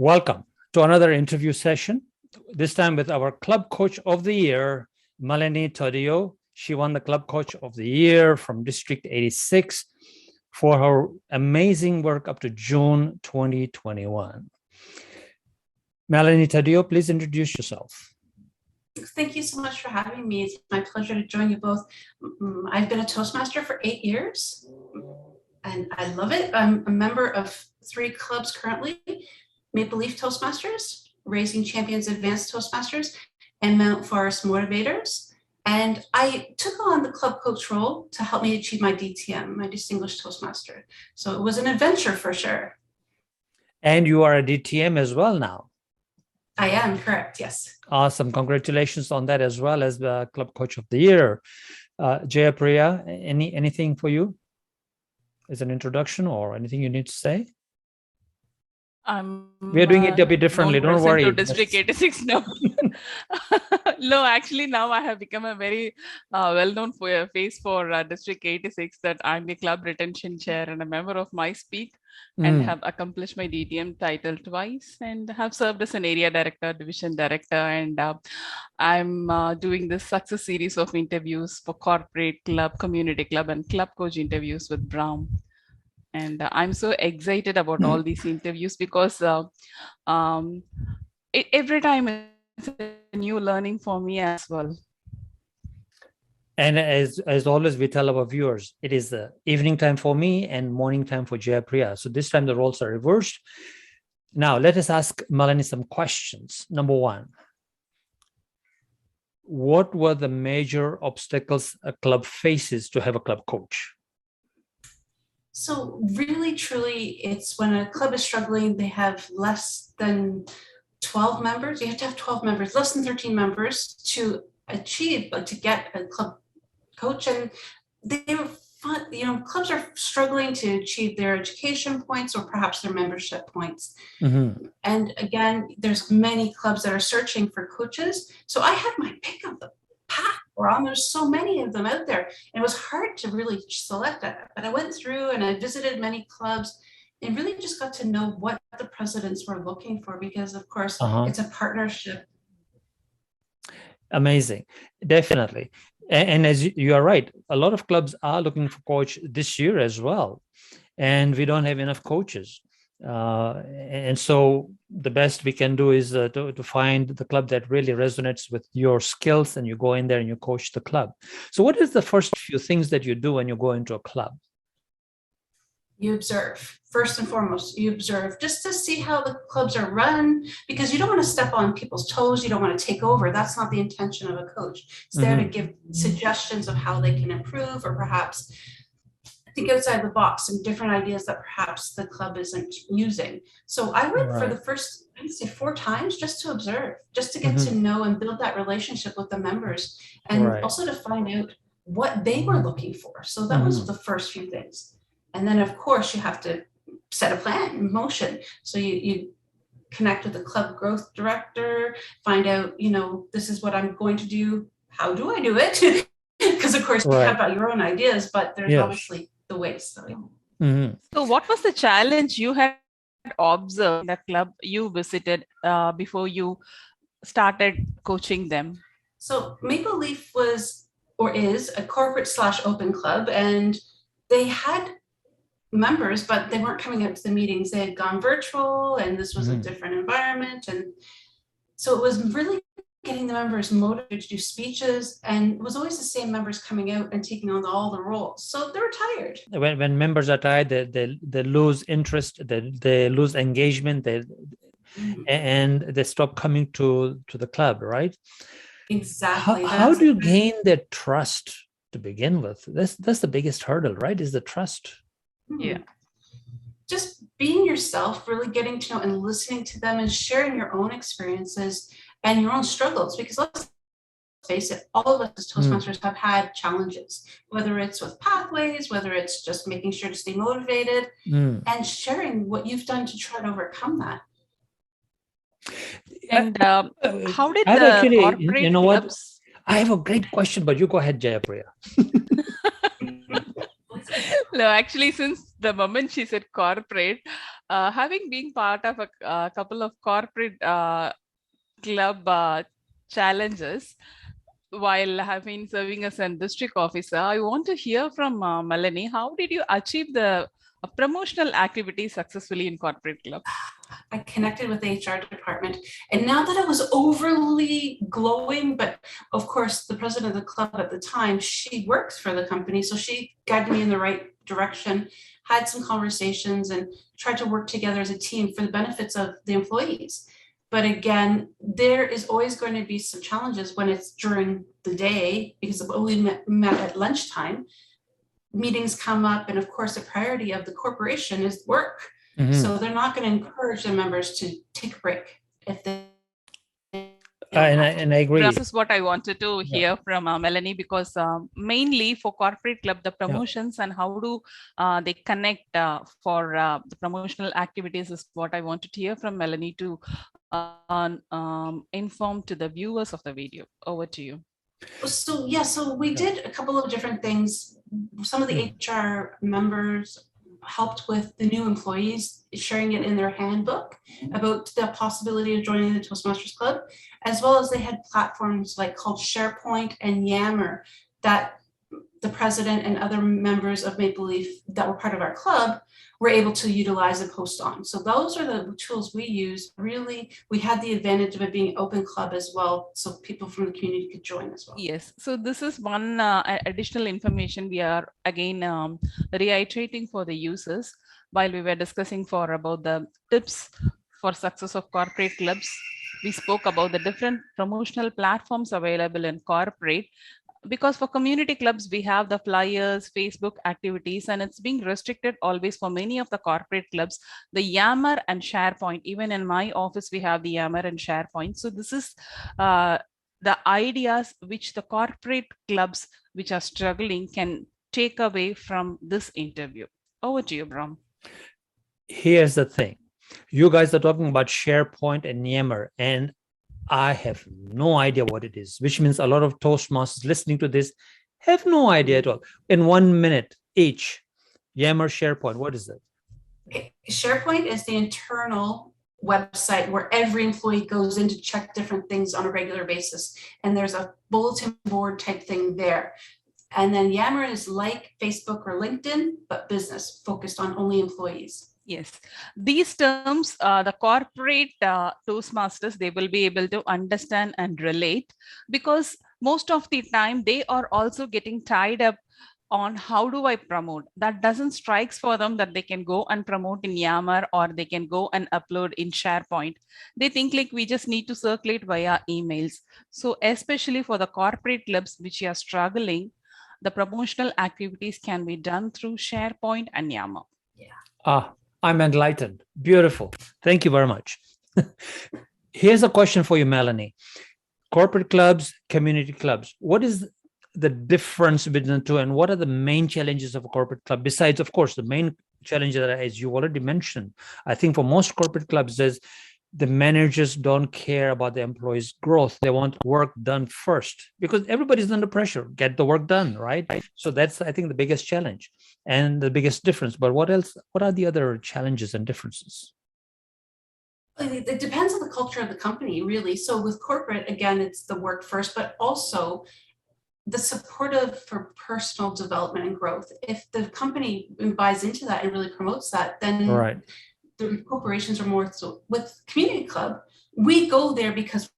Welcome to another interview session, this time with our Club Coach of the Year, Melanie Taddeo. She won the Club Coach of the Year from District 86 for her amazing work up to June 2021. Melanie Taddeo, please introduce yourself. Thank you so much for having me. It's my pleasure to join you both. I've been a Toastmaster for 8 years, and I love it. I'm a member of 3 clubs currently: Maple Leaf Toastmasters, Raising Champions Advanced Toastmasters, and Mount Forest Motivators. And I took on the club coach role to help me achieve my DTM, my Distinguished Toastmaster. So it was an adventure for sure. And you are a DTM as well now. I am, correct, yes. Awesome. Congratulations on that, as well as the Club Coach of the Year. Jayapriya, anything for you as an introduction or anything you need to say? We're doing it a bit differently. Don't worry. To District 86, no. No, actually, now I have become a very well-known face for District 86, that I'm the club retention chair and a member of My Speak, and have accomplished my DTM title twice, and have served as an area director, division director, and I'm doing this success series of interviews for corporate club, community club, and club coach interviews with Brown. And I'm so excited about all these interviews because every time it's a new learning for me as well. And as always, we tell our viewers, it is the evening time for me and morning time for Jayapriya. So this time the roles are reversed. Now, let us ask Melanie some questions. Number 1, what were the major obstacles a club faces to have a club coach? So really, truly, it's when a club is struggling, they have less than 12 members. You have to have 12 members, less than 13 members to achieve, but to get a club coach. And they were fun, clubs are struggling to achieve their education points or perhaps their membership points. And again, there's many clubs that are searching for coaches. So I had my pick of the pack. There's so many of them out there, and it was hard to really select it. But I went through and I visited many clubs and really just got to know what the presidents were looking for, because of course it's a partnership. Amazing, definitely. And as you are right, a lot of clubs are looking for coach this year as well, and we don't have enough coaches. And so the best we can do is to find the club that really resonates with your skills, and you go in there and you coach the club. So what is the first few things that you do when you go into a club? You observe. First and foremost, you observe just to see how the clubs are run, because you don't want to step on people's toes. You don't want to take over. That's not the intention of a coach. It's there to give suggestions of how they can improve, or perhaps think outside the box and different ideas that perhaps the club isn't using. So I went for the first, I'd say 4 times, just to observe, just to get to know and build that relationship with the members, and also to find out what they were looking for. So that was the first few things. And then of course you have to set a plan in motion. So you connect with the club growth director, find out, this is what I'm going to do. How do I do it? Because of course you have your own ideas, but there's obviously the ways. So what was the challenge you had observed in that club you visited before you started coaching them? So Maple Leaf was, or is, a corporate/open club, and they had members, but they weren't coming out to the meetings. They had gone virtual, and this was a different environment. And so it was really getting the members motivated to do speeches, and it was always the same members coming out and taking on all the roles. So they were tired. When members are tired, they lose interest, they lose engagement, and they stop coming to the club, right? Exactly. How do you gain their trust to begin with? That's the biggest hurdle, right? Is the trust. Yeah. Just being yourself, really getting to know and listening to them, and sharing your own experiences and your own struggles, because let's face it, all of us as Toastmasters have had challenges, whether it's with pathways, whether it's just making sure to stay motivated, and sharing what you've done to try to overcome that. And how did the corporate clubs... I have a great question, but you go ahead, Jayapriya. No, actually, since the moment she said corporate, having been part of a couple of corporate club challenges while having serving as an district officer, I want to hear from Melanie. How did you achieve the promotional activity successfully in corporate club? I connected with the HR department, and not that I was overly glowing, but of course, the president of the club at the time, she works for the company, so she guided me in the right direction, had some conversations, and tried to work together as a team for the benefits of the employees. But again, there is always going to be some challenges when it's during the day, because we met at lunchtime. Meetings come up, and of course, the priority of the corporation is work. So they're not going to encourage their members to take a break if they. And I agree. This is what I wanted to hear from Melanie, because mainly for corporate club, the promotions and how do they connect for the promotional activities is what I wanted to hear from Melanie to inform to the viewers of the video. Over to you. So so we did a couple of different things. Some of the HR members helped with the new employees, sharing it in their handbook about the possibility of joining the Toastmasters Club, as well as they had platforms like called SharePoint and Yammer that the president and other members of Maple Leaf that were part of our club were able to utilize and post on. So those are the tools we use. Really, we had the advantage of it being open club as well, so people from the community could join as well. Yes, so this is one additional information we are again reiterating for the users while we were discussing about the tips for success of corporate clubs. We spoke about the different promotional platforms available in corporate. Because for community clubs, we have the flyers, Facebook activities, and it's being restricted always for many of the corporate clubs, the Yammer and SharePoint. Even in my office, we have the Yammer and SharePoint. So this is the ideas which the corporate clubs which are struggling can take away from this interview. Over to you, Brahm. Here's the thing. You guys are talking about SharePoint and Yammer, and I have no idea what it is, which means a lot of Toastmasters listening to this have no idea at all. In 1 minute each, Yammer, SharePoint, what is that? SharePoint is the internal website where every employee goes in to check different things on a regular basis. And there's a bulletin board type thing there. And then Yammer is like Facebook or LinkedIn, but business, focused on only employees. Yes, these terms, the corporate Toastmasters, they will be able to understand and relate, because most of the time they are also getting tied up on how do I promote. That doesn't strike for them that they can go and promote in Yammer or they can go and upload in SharePoint. They think like we just need to circulate via emails. So especially for the corporate clubs which are struggling, the promotional activities can be done through SharePoint and Yammer. Yeah. I'm enlightened. Beautiful. Thank you very much. Here's a question for you, Melanie. Corporate clubs, community clubs. What is the difference between the two, and what are the main challenges of a corporate club? Besides, of course, the main challenge that, as you already mentioned, I think for most corporate clubs is the managers don't care about the employees' growth. They want work done first because everybody's under pressure. Get the work done, right? So that's, I think, the biggest challenge and the biggest difference. But what else? What are the other challenges and differences? It depends on the culture of the company, really. So with corporate, again, it's the work first, but also the supportive for personal development and growth. If the company buys into that and really promotes that, then right. The corporations are more. So with community club, we go there because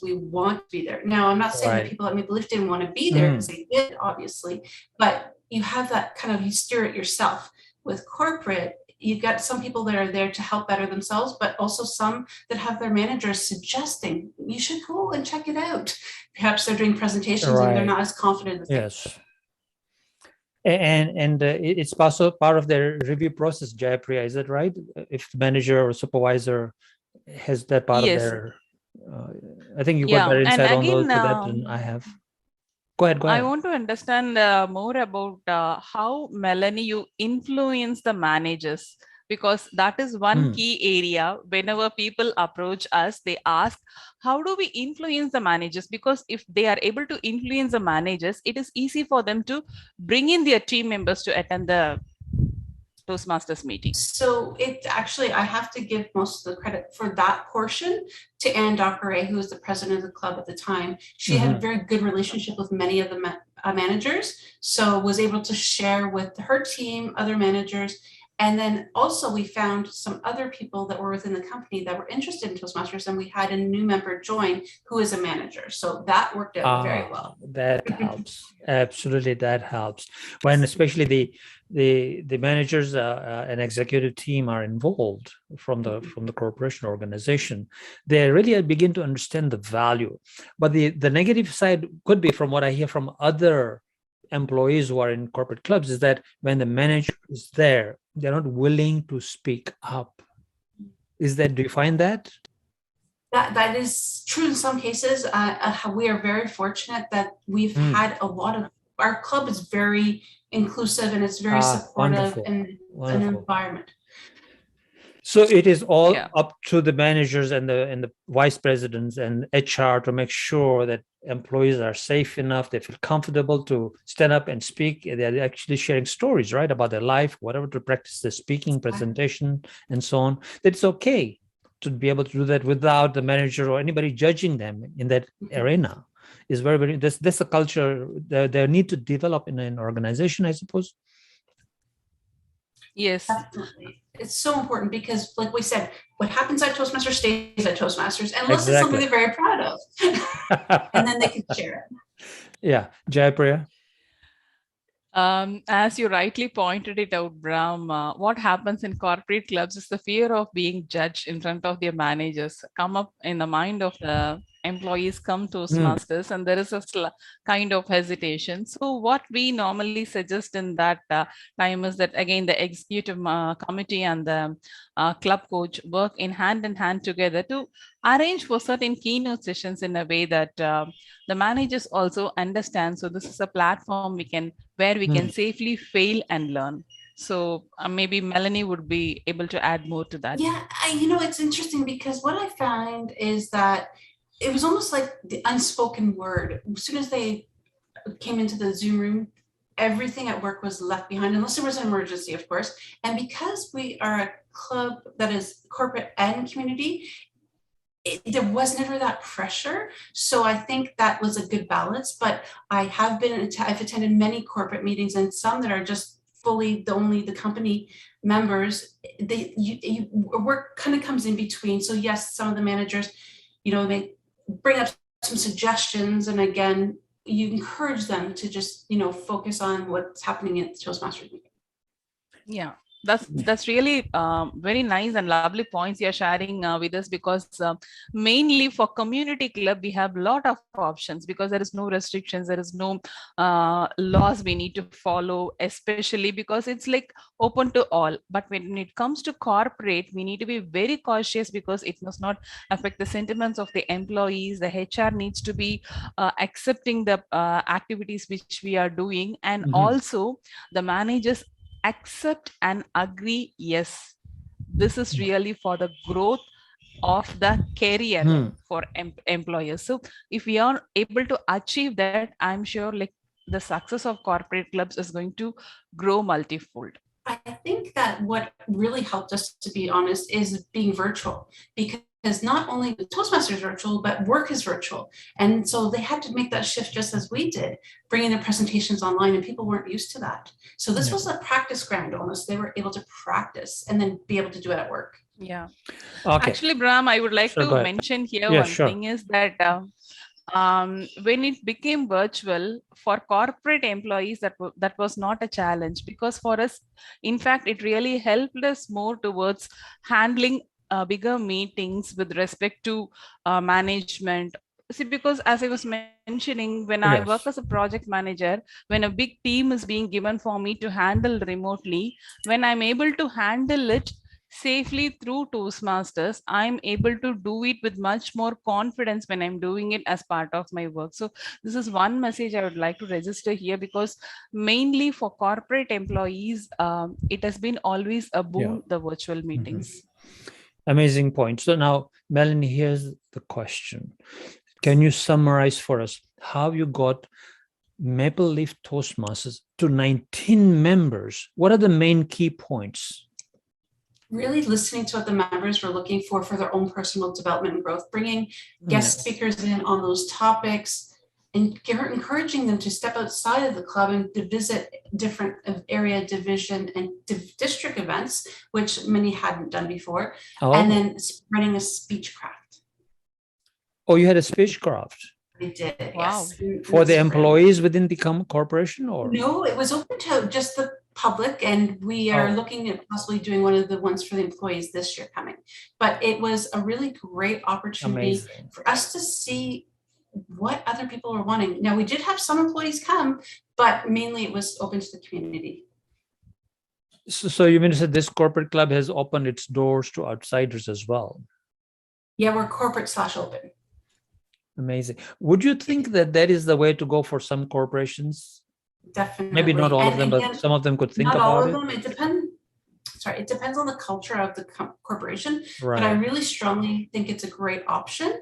we want to be there. Now, I'm not saying that people at Maple Leaf didn't want to be there, because they did, obviously, but you have that kind of, you steer it yourself. With corporate, you've got some people that are there to help better themselves, but also some that have their managers suggesting you should go and check it out. Perhaps they're doing presentations and they're not as confident. Yes. And it's also part of their review process, Jayapriya, is that right? If the manager or supervisor has that part of their, I think you got better insight on those to that than I have. Go ahead. I want to understand more about how, Melanie, you influence the managers, because that is one key area. Whenever people approach us, they ask, how do we influence the managers? Because if they are able to influence the managers, it is easy for them to bring in their team members to attend the Toastmasters meeting? So it actually, I have to give most of the credit for that portion to Anne Dockeray, who was the president of the club at the time. She had a very good relationship with many of the managers, so was able to share with her team, other managers. And then also we found some other people that were within the company that were interested in Toastmasters, and we had a new member join who is a manager. So that worked out very well. That helps. Absolutely, that helps. When especially the managers and executive team are involved from the corporation organization, they really begin to understand the value. But the negative side could be, from what I hear from other employees who are in corporate clubs, is that when the manager is there, they're not willing to speak up. Do you find that? That is true in some cases. We are very fortunate that we've had a lot of, our club is very inclusive and it's very supportive in an environment. So it is all up to the managers and the vice presidents and HR to make sure that employees are safe enough, they feel comfortable to stand up and speak. They're actually sharing stories, right, about their life, whatever, to practice the speaking, presentation, and so on. It's okay to be able to do that without the manager or anybody judging them in that arena. Is very, very, that's a culture that they need to develop in an organization, I suppose. Yes. Definitely. It's so important because, like we said, what happens at Toastmasters stays at Toastmasters, unless it's something they're very proud of. And then they can share it. Yeah. Jayapriya? As you rightly pointed it out, Brahm, what happens in corporate clubs is the fear of being judged in front of their managers come up in the mind of the employees come to Toastmasters, and there is a kind of hesitation. So what we normally suggest in that time is that, again, the executive committee and the club coach work in hand together to arrange for certain keynote sessions in a way that the managers also understand. So this is a platform where we can safely fail and learn. So maybe Melanie would be able to add more to that. Yeah, it's interesting because what I found is that it was almost like the unspoken word. As soon as they came into the Zoom room, everything at work was left behind, unless there was an emergency, of course. And because we are a club that is corporate and community, there was never that pressure. So I think that was a good balance. But I've attended many corporate meetings, and some that are just fully only the company members. Work kind of comes in between. So yes, some of the managers, they bring up some suggestions, and again, you encourage them to just focus on what's happening at the Toastmasters meeting. Yeah, that's really very nice and lovely points you're sharing with us, because mainly for community club we have a lot of options, because there is no restrictions, there is no laws we need to follow, especially because it's like open to all. But when it comes to corporate, we need to be very cautious because it must not affect the sentiments of the employees. The HR needs to be accepting the activities which we are doing, and also the managers accept and agree, yes, this is really for the growth of the career for employers. So if we are able to achieve that, I'm sure like the success of corporate clubs is going to grow multifold. I think that what really helped us, to be honest, is being virtual, because not only the Toastmasters virtual, but work is virtual. And so they had to make that shift just as we did, bringing their presentations online, and people weren't used to that. So this was a practice ground almost. They were able to practice and then be able to do it at work. Yeah. Okay. Actually, Brahm, I would like to mention here one thing is that when it became virtual for corporate employees, that was not a challenge, because for us, in fact, it really helped us more towards handling bigger meetings with respect to management. See, because as I was mentioning, when I work as a project manager, when a big team is being given for me to handle remotely, when I'm able to handle it safely through Toastmasters, I'm able to do it with much more confidence when I'm doing it as part of my work. So this is one message I would like to register here, because mainly for corporate employees, it has been always a boon, the virtual meetings. Amazing point. So now, Melanie, here's the question. Can you summarize for us how you got Maple Leaf Toastmasters to 19 members. What are the main key points? Really listening to what the members were looking for their own personal development and growth, bringing guest speakers in on those topics, and encouraging them to step outside of the club and to visit different area, division, and district events, which many hadn't done before, and then running a speechcraft. Oh, you had a speechcraft? I did, Wow. yes. For the employees within the corporation, or? No, it was open to just the public, and we are looking at possibly doing one of the ones for the employees this year coming. But it was a really great opportunity for us to see what other people are wanting. Now, we did have some employees come, but mainly it was open to the community. So you mean to say this corporate club has opened its doors to outsiders as well? Yeah, we're corporate / open. Amazing. Would you think that that is the way to go for some corporations? Definitely. Maybe not all of them, but some of them could think about it. Not all of them. It depends. Sorry, it depends on the culture of the corporation. Right. But I really strongly think it's a great option,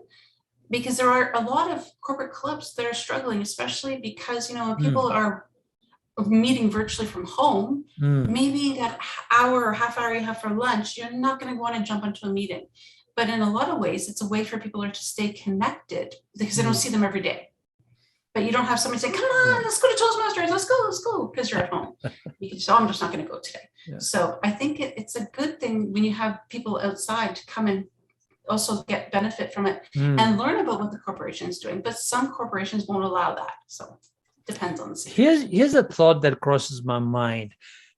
because there are a lot of corporate clubs that are struggling, especially because, you know, when people are meeting virtually from home, maybe that hour or half hour you have for lunch, you're not going to want to jump into a meeting. But in a lot of ways, it's a way for people to stay connected, because they don't see them every day. But you don't have somebody saying, come on, let's go to Toastmasters, let's go, because you're at home. You can say, oh, I'm just not going to go today. Yeah. So I think it's a good thing when you have people outside to come and also get benefit from it and learn about what the corporation is doing. But some corporations won't allow that. So it depends on the situation. Here's a thought that crosses my mind.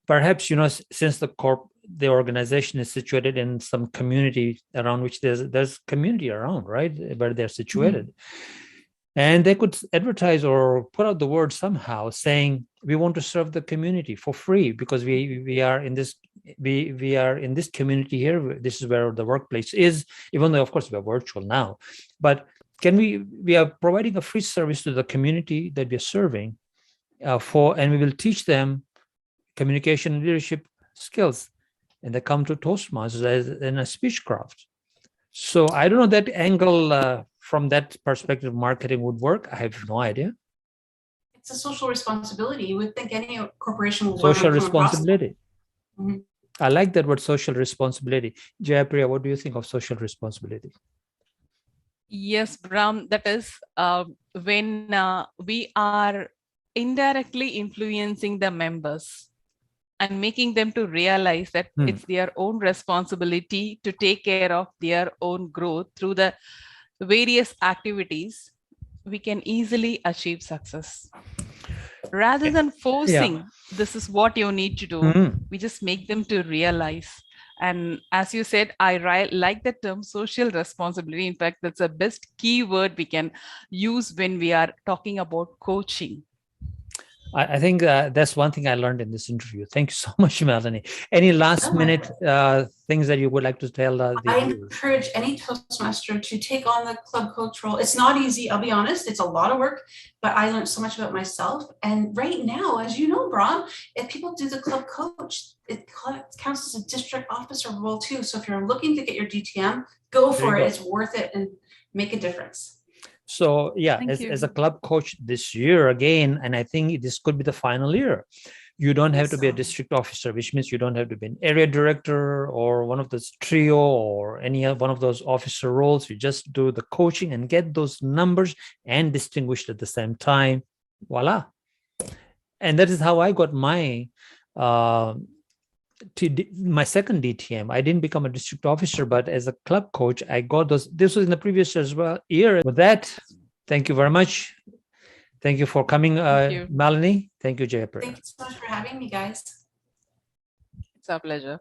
Perhaps, you know, since the organization is situated in some community around which there's community around, right, where they're situated. And they could advertise or put out the word somehow saying, we want to serve the community for free because we are in this community here. This is where the workplace is, even though, of course, we are virtual now. But we are providing a free service to the community that we are serving and we will teach them communication and leadership skills. And they come to Toastmasters in a speechcraft. So I don't know that angle from that perspective, marketing would work. I have no idea. It's a social responsibility. You would think any corporation will social responsibility. I like that word, social responsibility. Jayapriya, what do you think of social responsibility? Yes, Brahm, that is when we are indirectly influencing the members and making them to realize that it's their own responsibility to take care of their own growth through the various activities, we can easily achieve success. Rather than forcing, this is what you need to do, we just make them to realize. And as you said, I like the term social responsibility. In fact, that's the best keyword we can use when we are talking about coaching. I think that's one thing I learned in this interview. Thank you so much, Melanie. Any last minute things that you would like to tell the viewers? Encourage any Toastmaster to take on the club coach role. It's not easy, I'll be honest. It's a lot of work, but I learned so much about myself. And right now, as you know, Brahm, if people do the club coach, it counts as a district officer role too. So if you're looking to get your DTM, go for it. It's worth it and make a difference. So yeah, as a club coach this year again, and I think this could be the final year, you don't have to be a district officer, which means you don't have to be an area director or one of those trio or any one of those officer roles. You just do the coaching and get those numbers and distinguished at the same time. Voila. And that is how I got my second DTM. I didn't become a district officer, but as a club coach, I got those. This was in the previous year. With that, thank you very much. Thank you for coming, Melanie. Thank you, Jayapriya. Thank you so much for having me, guys. It's our pleasure.